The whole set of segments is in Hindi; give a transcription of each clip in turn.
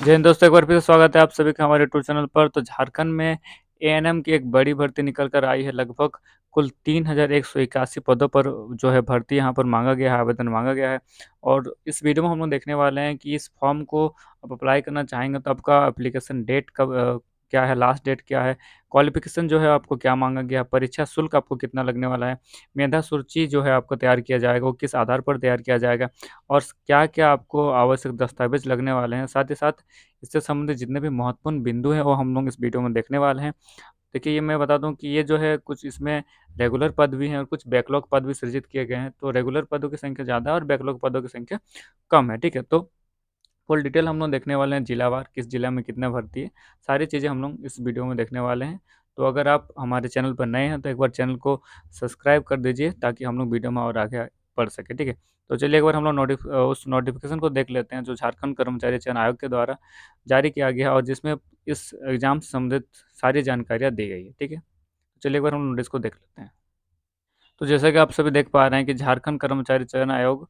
जय हिंद दोस्तों, एक बार फिर से स्वागत है आप सभी का हमारे यूट्यूब चैनल पर। तो झारखंड में एएनएम की एक बड़ी भर्ती निकल कर आई है। लगभग कुल 3181 पदों पर जो है भर्ती यहाँ पर मांगा गया है, आवेदन मांगा गया है। और इस वीडियो में हम लोग देखने वाले हैं कि इस फॉर्म को आप अप्लाई करना चाहेंगे तो आपका एप्लीकेशन डेट कब क्या है, लास्ट डेट क्या है, क्वालिफिकेशन जो है आपको क्या मांगा गया है, परीक्षा शुल्क आपको कितना लगने वाला है, मेधा सूची जो है आपको तैयार किया जाएगा वो किस आधार पर तैयार किया जाएगा, और क्या क्या आपको आवश्यक दस्तावेज लगने वाले हैं। साथ ही साथ इससे संबंधित जितने भी महत्वपूर्ण बिंदु हैं वो हम लोग इस वीडियो में देखने वाले हैं। देखिए, ये मैं बता दूं कि ये जो है कुछ इसमें रेगुलर पद भी हैं और कुछ बैकलॉग पद भी सृजित किए गए हैं। तो रेगुलर पदों की संख्या ज़्यादा है और बैकलॉग पदों की संख्या कम है। ठीक है, तो फुल डिटेल हम लोग देखने वाले हैं, जिलावार किस जिला में कितना भर्ती है, सारी चीज़ें हम लोग इस वीडियो में देखने वाले हैं। तो अगर आप हमारे चैनल पर नए हैं तो एक बार चैनल को सब्सक्राइब कर दीजिए ताकि हम लोग वीडियो में और आगे बढ़ सके। ठीक है, तो चलिए एक बार हम लोग उस नोटिफिकेशन को देख लेते हैं जो झारखंड कर्मचारी चयन आयोग के द्वारा जारी किया गया है और जिसमें इस एग्जाम से संबंधित सारी जानकारियाँ दी गई है। ठीक है, तो चलिए एक बार हम नोटिस को देख लेते हैं। तो जैसा कि आप सभी देख पा रहे हैं कि झारखंड कर्मचारी चयन आयोग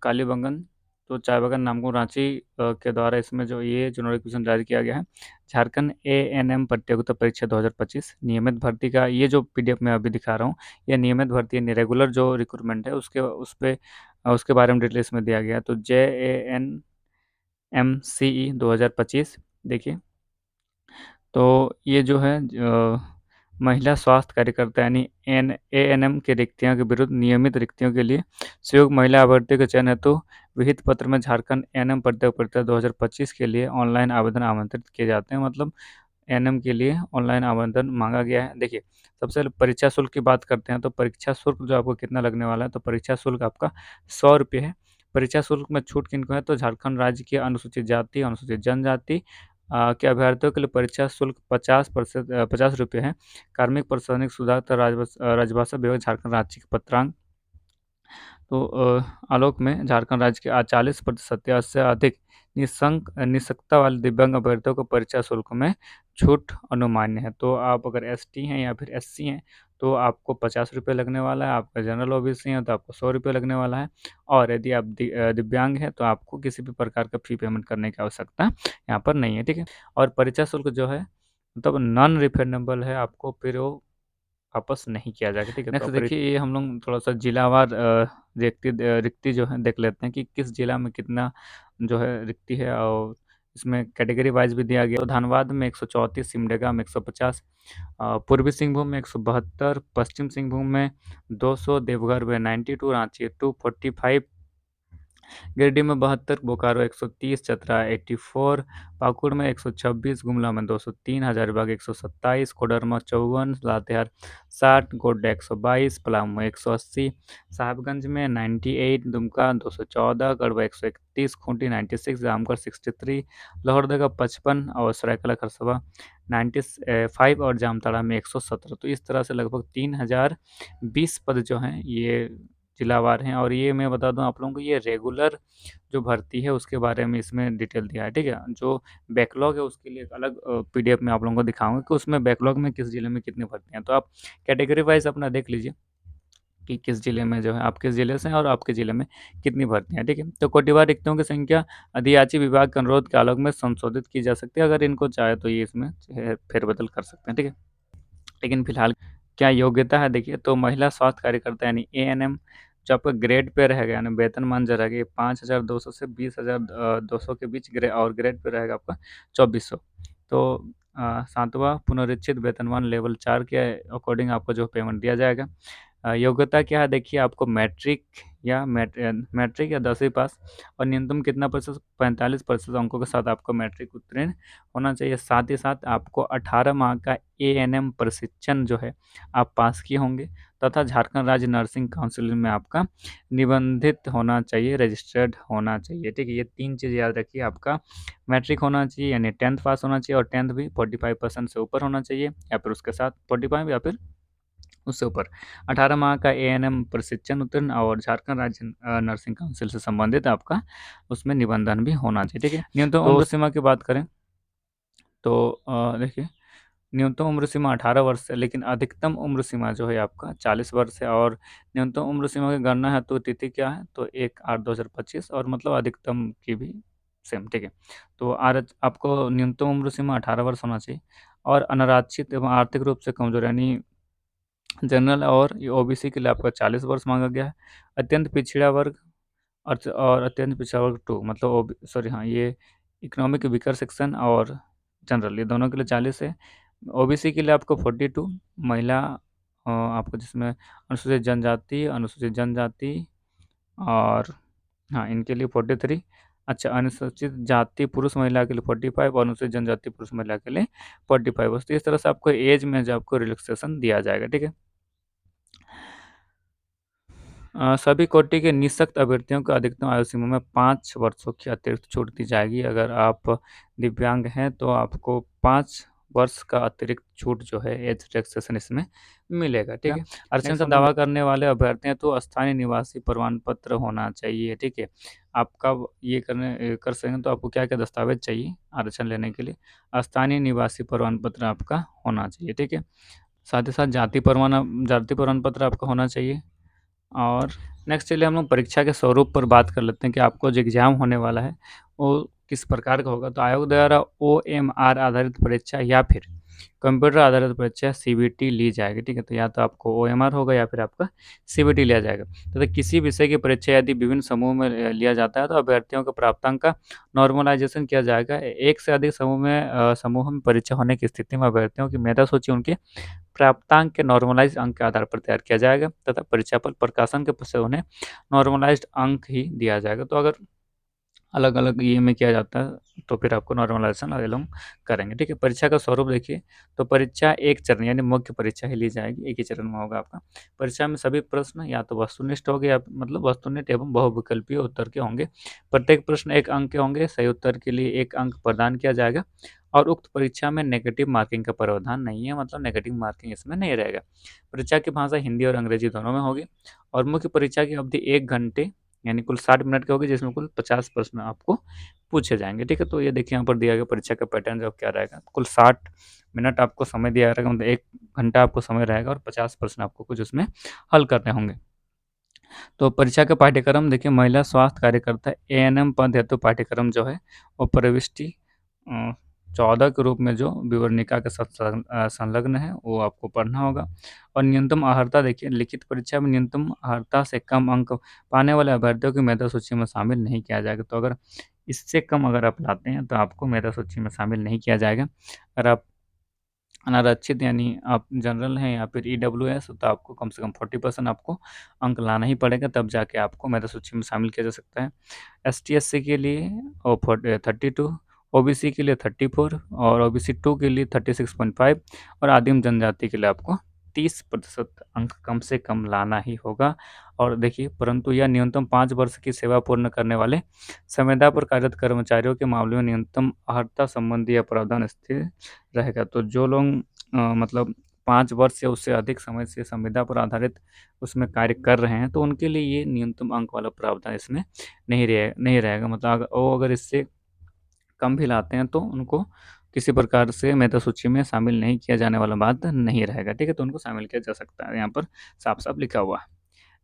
कालीबंगन, तो चाय बागान नामकुम रांची के द्वारा इसमें जो नोटिफिकेशन जारी किया गया है, झारखंड एएनएम प्रतियोगिता परीक्षा 2025 नियमित भर्ती का ये जो पीडीएफ मैं अभी दिखा रहा हूँ, ये नियमित भर्ती है, रेगुलर जो रिक्रूटमेंट है उसके बारे में डिटेल्स में दिया गया है। तो JANMCE 2025 देखिए, तो ये जो है महिला स्वास्थ्य कार्यकर्ता यानी एएनएम के रिक्तियों के विरुद्ध नियमित रिक्तियों के लिए संयुक्त महिला अभ्यर्थियों के चयन हेतु विहित पत्र में झारखंड एएनएम प्रतियोगिता 2025 के लिए ऑनलाइन आवेदन आमंत्रित किए जाते हैं। मतलब एएनएम के लिए ऑनलाइन आवेदन मांगा गया है। देखिए, सबसे पहले परीक्षा शुल्क की बात करते हैं। तो परीक्षा शुल्क जो आपको कितना लगने वाला है, तो परीक्षा शुल्क आपका 100 रुपये है। परीक्षा शुल्क में छूट किनको है, तो झारखंड राज्य की अनुसूचित जाति, अनुसूचित जनजाति के अभ्यर्थियों के लिए परीक्षा शुल्क 50 रुपये है। कार्मिक प्रशासनिक सुधार तथा राजभाषा विभाग झारखंड राज्य के पत्रांग तो आलोक में झारखंड राज्य के 40% या उससे अधिक निःशक्ता वाले दिव्यांग अभ्यर्थियों को परीक्षा शुल्क में छूट अनुमान्य है। तो आप अगर एसटी हैं या फिर एससी हैं तो आपको 50 रुपये लगने वाला है। आपका जनरल ओबीसी हैं तो आपको 100 रुपये लगने वाला है। और यदि आप दिव्यांग हैं तो आपको किसी भी प्रकार का फी पेमेंट करने की आवश्यकता यहाँ पर नहीं है। ठीक है, और परीक्षा शुल्क जो है मतलब नॉन रिफंडेबल है, आपको फिर वो वापस नहीं किया जाएगा। ठीक है, नेक्स्ट देखिए, ये हम लोग थोड़ा सा जिलावार रिक्ति जो है देख लेते हैं कि किस जिला में कितना जो है रिक्ति है, और इसमें कैटेगरी वाइज भी दिया गया। तो धनबाद में 134, सिमडेगा में 150, पूर्वी सिंहभूम में 172, पश्चिम सिंहभूम में 200, देवघर में 92, रांची 245, गिरिडीह में 72, बोकारो 130, चतरा 84, पाकुड़ में 126, गुमला में 203, हजारीबाग 127, कोडरमा 54, लातेहार 60, गोड्डा 122, पलामू 180, साहिबगंज में 98, दुमका 214, गढ़वा 131, खूंटी 96, रामगढ़ 63, लोहरदगा 55 और सरायकला खरसावा 95 और जामताड़ा में 117। तो इस तरह से लगभग 3020 पद जो हैं ये जिलावार हैं। और ये मैं बता दूं आप लोगों को, ये रेगुलर जो भर्ती है उसके बारे में इसमें डिटेल दिया है। ठीक है, जो बैकलॉग है उसके लिए एक अलग पीडीएफ में आप लोगों को दिखाऊंगा कि उसमें बैकलॉग में किस जिले में कितनी भर्ती हैं। तो आप कैटेगरी वाइज अपना देख लीजिए कि किस जिले में जो है, आप किस जिले से हैं और आपके जिले में कितनी भर्तियां हैं। ठीक है, तो कोटिवार रिक्तियों की संख्या अधियाची विभाग के अनुरोध के आलोक में संशोधित की जा सकती है। अगर इनको चाहे तो ये इसमें फेरबदल कर सकते हैं। ठीक है, लेकिन फिलहाल क्या योग्यता है देखिए, तो महिला स्वास्थ्य कार्यकर्ता यानी एएनएम जो आपका ग्रेड पे रहेगा, यानी वेतनमान जो रहेगा ये 5200 से 20,200 के बीच और ग्रेड पे रहेगा आपका 2400। तो 7वां पुनरीक्षित वेतनमान लेवल 4 के अकॉर्डिंग आपको जो पेमेंट दिया जाएगा। योग्यता क्या है देखिए, आपको मैट्रिक या 10वीं पास और न्यूनतम कितना प्रतिशत, 45% अंकों के साथ आपको मैट्रिक उत्तीर्ण होना चाहिए। साथ ही साथ आपको 18 माह का एएनएम प्रशिक्षण जो है आप पास किए होंगे, तथा झारखंड राज्य नर्सिंग काउंसिल में आपका निबंधित होना चाहिए, रजिस्टर्ड होना चाहिए। ठीक है, ये 3 चीज़ याद रखिए, आपका मैट्रिक होना चाहिए यानी 10th पास होना चाहिए, और 10th भी 45% से ऊपर होना चाहिए या फिर उसके साथ 45 या फिर उससे ऊपर, 18 माह का एएनएम प्रशिक्षण उत्तीर्ण और झारखंड राज्य नर्सिंग काउंसिल से संबंधित आपका उसमें निबंधन भी होना चाहिए। ठीक है, न्यूनतम उम्र सीमा की बात करें तो देखिए, न्यूनतम उम्र सीमा 18 वर्ष है, लेकिन अधिकतम उम्र सीमा जो है आपका 40 वर्ष है। और न्यूनतम उम्र सीमा की गणना है तो तिथि क्या है, तो 1/8/2025, और मतलब अधिकतम की भी सेम, ठीक है। तो आपको न्यूनतम उम्र सीमा 18 वर्ष होना चाहिए, और अनारक्षित एवं आर्थिक रूप से कमजोर यानी जनरल और ओबीसी के लिए आपका 40 वर्ष मांगा गया है। अत्यंत पिछड़ा वर्ग और अत्यंत पिछड़ा वर्ग टू, मतलब सॉरी, हाँ, ये इकोनॉमिक वीकर सेक्शन और जनरल, ये दोनों के लिए 40 है। ओबीसी के लिए आपको 42, महिला आपको जिसमें अनुसूचित जनजाति और, हाँ, इनके लिए 43। अच्छा, अनुसूचित जाति पुरुष महिला के लिए 45 और अनुसूचित जनजाति पुरुष महिला के लिए 45 वर्ष। तो इस तरह से आपको एज में जो आपको रिलैक्सेशन दिया जाएगा, ठीक है। सभी कोटि के निःशक्त अभ्यर्थियों को अधिकतम आयु सीमा में 5 वर्षों की अतिरिक्त छूट दी जाएगी। अगर आप दिव्यांग हैं तो आपको 5 वर्ष का अतिरिक्त छूट जो है एज रिलैक्सेशन इसमें मिलेगा, ठीक है। आरक्षण का दावा करने वाले अभ्यर्थी हैं तो स्थानीय निवासी प्रमाण पत्र होना चाहिए, ठीक है। आपका ये कर सकें तो आपको क्या क्या दस्तावेज चाहिए आरक्षण लेने के लिए? स्थानीय निवासी प्रमाण पत्र आपका होना चाहिए, ठीक है। साथ ही साथ जाति प्रमाण पत्र आपका होना चाहिए। और नेक्स्ट चलिए हम लोग परीक्षा के स्वरूप पर बात कर लेते हैं कि आपको जो एग्ज़ाम होने वाला है वो किस प्रकार का होगा। तो आयोग द्वारा ओएमआर आधारित परीक्षा या फिर कंप्यूटर आधारित परीक्षा सीबीटी ली जाएगी, ठीक है। तो या तो आपको ओएमआर होगा या फिर आपका सीबीटी लिया जाएगा। तो किसी विषय की परीक्षा यदि विभिन्न समूह में लिया जाता है तो अभ्यर्थियों के प्राप्तांक का नॉर्मलाइजेशन किया जाएगा। एक से अधिक समूह में परीक्षा होने की स्थिति में अभ्यर्थियों की मेधा सूची उनके प्राप्तांक के नॉर्मलाइज अंक के आधार पर तैयार किया जाएगा तथा परीक्षा फल प्रकाशन के पश्चात उन्हें नॉर्मलाइज्ड अंक ही दिया जाएगा। तो अगर अलग अलग ये में किया जाता है तो फिर आपको नॉर्मलाइजेशन अलग करेंगे, ठीक है। परीक्षा का स्वरूप देखिए, तो परीक्षा एक चरण यानी मुख्य परीक्षा ही ली जाएगी, एक ही चरण में होगा आपका। परीक्षा में सभी प्रश्न या तो वस्तुनिष्ठ होंगे या मतलब वस्तुनिष्ठ एवं बहुविकल्पीय उत्तर के होंगे। प्रत्येक प्रश्न 1 अंक के होंगे, सही उत्तर के लिए 1 अंक प्रदान किया जाएगा। और उक्त परीक्षा में नेगेटिव मार्किंग का प्रावधान नहीं है, मतलब नेगेटिव मार्किंग इसमें नहीं रहेगा। परीक्षा की भाषा हिंदी और अंग्रेजी दोनों में होगी। और मुख्य परीक्षा की अवधि 1 घंटे यानी कुल 60 मिनट की होगी, जिसमें कुल 50 प्रश्न आपको पूछे जाएंगे, ठीक है। तो ये देखिए यहाँ पर दिया गया परीक्षा का पैटर्न जो क्या रहेगा, कुल 60 मिनट आपको समय दिया रहेगा, मतलब 1 घंटा आपको समय रहेगा और 50 प्रश्न आपको कुछ उसमें हल करने होंगे। तो परीक्षा का पाठ्यक्रम देखिए, महिला स्वास्थ्य कार्यकर्ता एएनएम पद हेतु पाठ्यक्रम जो है वो प्रविष्टि 14 के रूप में जो विवरणिका के साथ संलग्न है वो आपको पढ़ना होगा। और न्यूनतम अर्हता देखिए, लिखित परीक्षा में न्यूनतम अर्हता से कम अंक पाने वाले अभ्यर्थियों की मेधा सूची में शामिल नहीं किया जाएगा। तो अगर इससे कम अगर आप लाते हैं तो आपको मेधा सूची में शामिल नहीं किया जाएगा। अगर आप अनारक्षित यानी आप जनरल हैं या फिर ईडब्ल्यूएस, तो आपको कम से कम 40% आपको अंक लाना ही पड़ेगा, तब जाके आपको मेधा सूची में शामिल किया जा सकता है। एसटी/एससी के लिए 32, ओबीसी के लिए 34 और ओबीसी 2 के लिए 36.5 और आदिम जनजाति के लिए आपको 30% अंक कम से कम लाना ही होगा। और देखिए, परंतु यह न्यूनतम 5 वर्ष की सेवा पूर्ण करने वाले संविदा पर कार्यरत कर्मचारियों के मामले में न्यूनतम अर्हता संबंधी यह प्रावधान स्थिर रहेगा। तो जो लोग मतलब 5 वर्ष या उससे अधिक समय से संविदा पर आधारित उसमें कार्य कर रहे हैं तो उनके लिए ये न्यूनतम अंक वाला प्रावधान इसमें नहीं रहेगा। मतलब वो अगर इससे कम भी लाते हैं तो उनको किसी प्रकार से मेधा सूची में शामिल नहीं किया जाने वाला बात नहीं रहेगा, ठीक है। तो उनको शामिल किया जा सकता है, यहाँ पर साफ साफ लिखा हुआ है।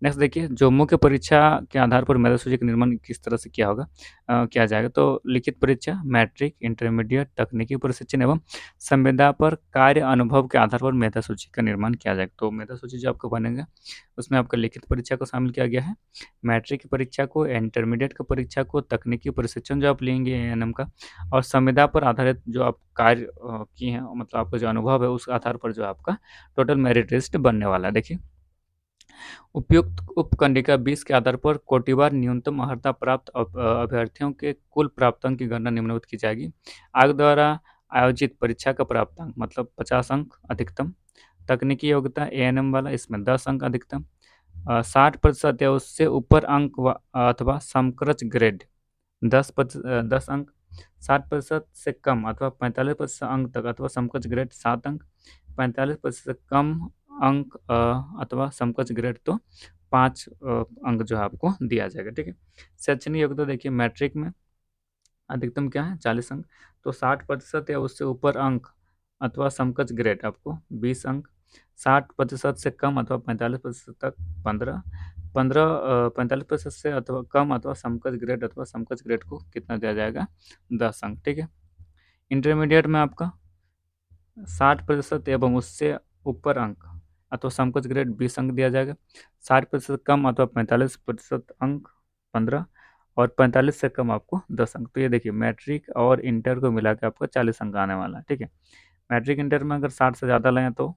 नेक्स्ट देखिए, जो मुख्य परीक्षा के आधार पर मेधा सूची का निर्माण किस तरह से किया जाएगा। तो लिखित परीक्षा, मैट्रिक, इंटरमीडिएट, तकनीकी प्रशिक्षण एवं संविदा पर कार्य अनुभव के आधार पर मेधा सूची का निर्माण किया जाएगा। तो मेधा सूची जो आपका बनेगा उसमें आपका लिखित परीक्षा को शामिल किया गया है, मैट्रिक की परीक्षा को, इंटरमीडिएट की परीक्षा को, तकनीकी प्रशिक्षण जो आप लेंगे एएनएम का, और संविदा पर आधारित जो आप कार्य किए हैं, मतलब आपका जो अनुभव है उस आधार पर जो आपका टोटल मेरिट लिस्ट बनने वाला है। देखिए, उपयुक्त उपखंडिका 20 के आधार पर कोटिवार न्यूनतम अर्हता प्राप्त अभ्यर्थियों के कुल प्राप्तांक की गणना निम्नलिखित की जाएगी। आयोग द्वारा आयोजित परीक्षा का प्राप्तांक मतलब 50 अंक अधिकतम। तकनीकी योग्यता एएनएम वाला, इसमें 10 अंक अधिकतम। 60% या उससे ऊपर अंक अथवा समकक्ष ग्रेड 10 अंक। 60% से कम अथवा 45% अंक तक अथवा समकक्ष ग्रेड 7 अंक। 45% से कम अंक अथवा समकक्ष ग्रेड तो 5 अंक जो है आपको दिया जाएगा, ठीक है। शैक्षणिक योग्यता देखिए, मैट्रिक में अधिकतम क्या है 40 अंक। तो 60% या उससे ऊपर अंक अथवा समकक्ष ग्रेड आपको 20 अंक। 60% से कम अथवा 45% तक 15। 45% से अथवा कम अथवा समकक्ष ग्रेड अथवा समकक्ष ग्रेड को कितना दिया जाएगा, 10 अंक। ठीक है। इंटरमीडिएट में आपका 60% एवं उससे ऊपर अंक अथवा समकक्ष ग्रेड 20 अंक दिया जाएगा। 60% कम अथवा 45% अंक 15, और 45 से कम आपको 10 अंक। तो ये देखिए मैट्रिक और इंटर को मिला के आपको 40 अंक आने वाला है। ठीक है। मैट्रिक इंटर में अगर 60 से ज़्यादा लाएँ तो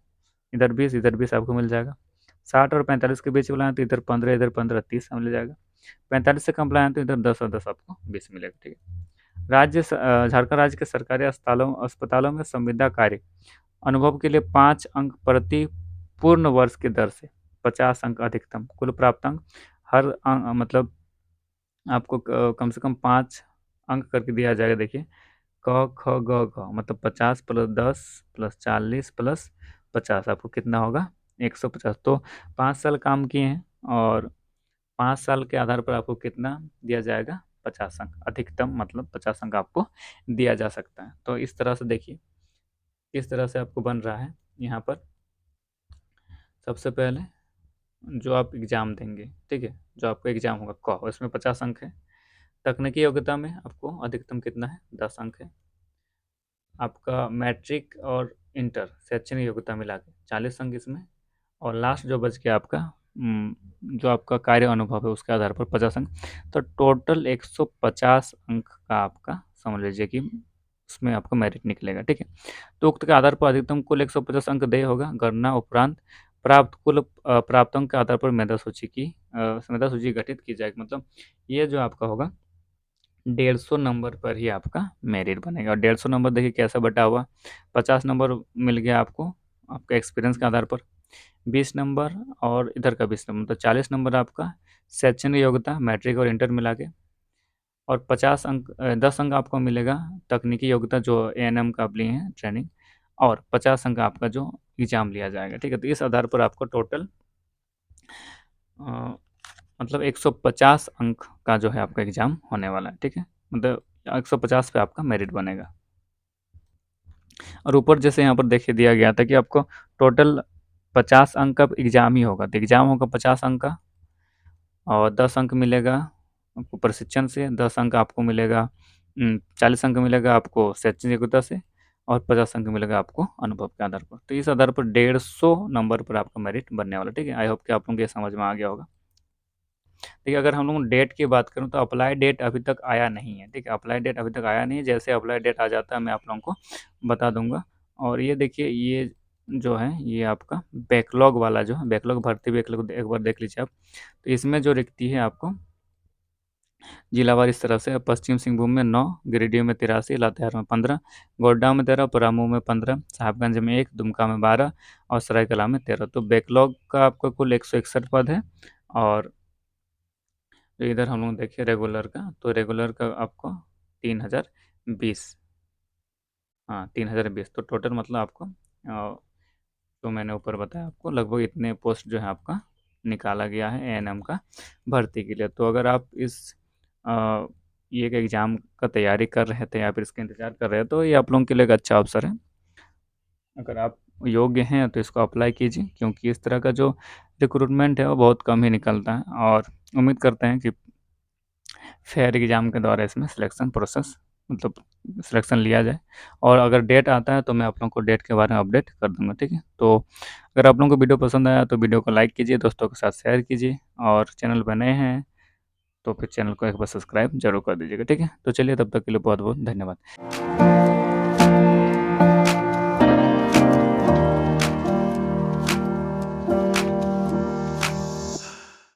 इधर 20 आपको मिल जाएगा। 60 और 45 के बीच में लाएँ तो इधर 15 30 मिल जाएगा। 45 से कम लाएँ तो इधर 10 और 10 आपको 20 मिलेगा। ठीक है। झारखंड राज्य के सरकारी अस्पतालों में संविदा कार्य अनुभव के लिए 5 अंक प्रति पूर्ण वर्ष की दर से 50 अंक अधिकतम कुल प्राप्तांक हर मतलब आपको कम से कम 5 अंक करके दिया जाएगा। देखिए क ख ग घ मतलब 50 + 10 + 40 + 50 आपको कितना होगा, 150। तो 5 साल काम किए हैं और 5 साल के आधार पर आपको कितना दिया जाएगा, 50 अंक अधिकतम, मतलब 50 अंक आपको दिया जा सकता है। तो इस तरह से देखिए किस तरह से आपको बन रहा है यहाँ पर। सबसे पहले जो आप एग्ज़ाम देंगे, ठीक है, जो आपका एग्ज़ाम होगा क उसमें 50 अंक है। तकनीकी योग्यता में आपको अधिकतम कितना है, 10 अंक है। आपका मैट्रिक और इंटर शैक्षणिक योग्यता मिला के 40 अंक इसमें, और लास्ट जो बच गया आपका जो आपका कार्य अनुभव है उसके आधार पर 50 अंक। तो टोटल 150 अंक का आपका समझ लीजिए कि उसमें आपका मेरिट निकलेगा। ठीक है। तो उक्त के आधार पर अधिकतम कुल 150 अंक देय होगा। गणना उपरांत प्राप्त कुल प्राप्त अंक के आधार पर मेधा सूची गठित की जाएगी। मतलब ये जो आपका होगा 150 नंबर पर ही आपका मेरिट बनेगा। और 150 नंबर देखिए कैसा बटा हुआ, 50 नंबर मिल गया आपको आपका एक्सपीरियंस के आधार पर, 20 नंबर और इधर का 20 नंबर, तो 40 नंबर आपका शैक्षणिक योग्यता मैट्रिक और इंटर मिला के, और 50 अंक 10 अंक आपको मिलेगा तकनीकी योग्यता जो एएनएम का आप लिए हैं ट्रेनिंग, और 50 अंक आपका जो एग्जाम लिया जाएगा। ठीक है। तो इस आधार पर आपको टोटल मतलब 150 अंक का जो है आपका एग्ज़ाम होने वाला है। ठीक है। मतलब 150 पे आपका मेरिट बनेगा। और ऊपर जैसे यहाँ पर देखिए दिया गया था कि आपको टोटल 50 अंक का एग्ज़ाम ही होगा। तो एग्ज़ाम होगा 50 अंक का, और 10 अंक मिलेगा आपको प्रशिक्षण से, 10 अंक आपको मिलेगा 40 अंक मिलेगा आपको शैक्षणिक योग्यता से, और 50 अंक मिलेगा आपको अनुभव के आधार पर। तो इस आधार पर 150 नंबर पर आपका मेरिट बनने वाला। ठीक है। आई होप कि आप लोगों को ये समझ में आ गया होगा। देखिए अगर हम लोग डेट की बात करूँ तो अप्लाई डेट अभी तक आया नहीं है। ठीक है। अप्लाई डेट अभी तक आया नहीं है। जैसे अप्लाई डेट आ जाता है मैं आप लोगों को बता दूंगा। और ये देखिए ये जो है ये आपका बैकलॉग वाला जो है, बैकलॉग भर्ती बैकलॉग एक बार देख लीजिए आप। तो इसमें जो रिक्ति है आपको जिलावार इस तरह से, पश्चिम सिंहभूम में 9, गिरिडीह में 83, लातेहार में 15, गोड्डा में 13, परामू में 15, साहिबगंज में 1, दुमका में 12 और सरायकला में 13। तो बैकलॉग का आपका कुल 161 पद है। और तो इधर हम लोग देखिए रेगुलर का, तो रेगुलर का आपको 3020, हाँ 3020। तो टोटल मतलब आपको तो मैंने ऊपर बताया आपको लगभग इतने पोस्ट जो है आपका निकाला गया है एएनएम का भर्ती के लिए। तो अगर आप इस ये एक एग्ज़ाम का तैयारी कर रहे थे या फिर इसका इंतज़ार कर रहे हैं तो ये आप लोगों के लिए एक अच्छा अवसर है। अगर आप योग्य हैं तो इसको अप्लाई कीजिए, क्योंकि इस तरह का जो रिक्रूटमेंट है वो बहुत कम ही निकलता है। और उम्मीद करते हैं कि फेयर एग्ज़ाम के द्वारा इसमें सिलेक्शन प्रोसेस मतलब सिलेक्शन लिया जाए। और अगर डेट आता है तो मैं आप लोगों को डेट के बारे में अपडेट कर दूंगा। ठीक है। तो अगर आप लोगों को वीडियो पसंद आया तो वीडियो को लाइक कीजिए, दोस्तों के साथ शेयर कीजिए, और चैनल पर नए हैं तो फिर चैनल को एक बार सब्सक्राइब जरूर कर दीजिएगा। ठीक है। तो चलिए तब तक के लिए बहुत बहुत धन्यवाद।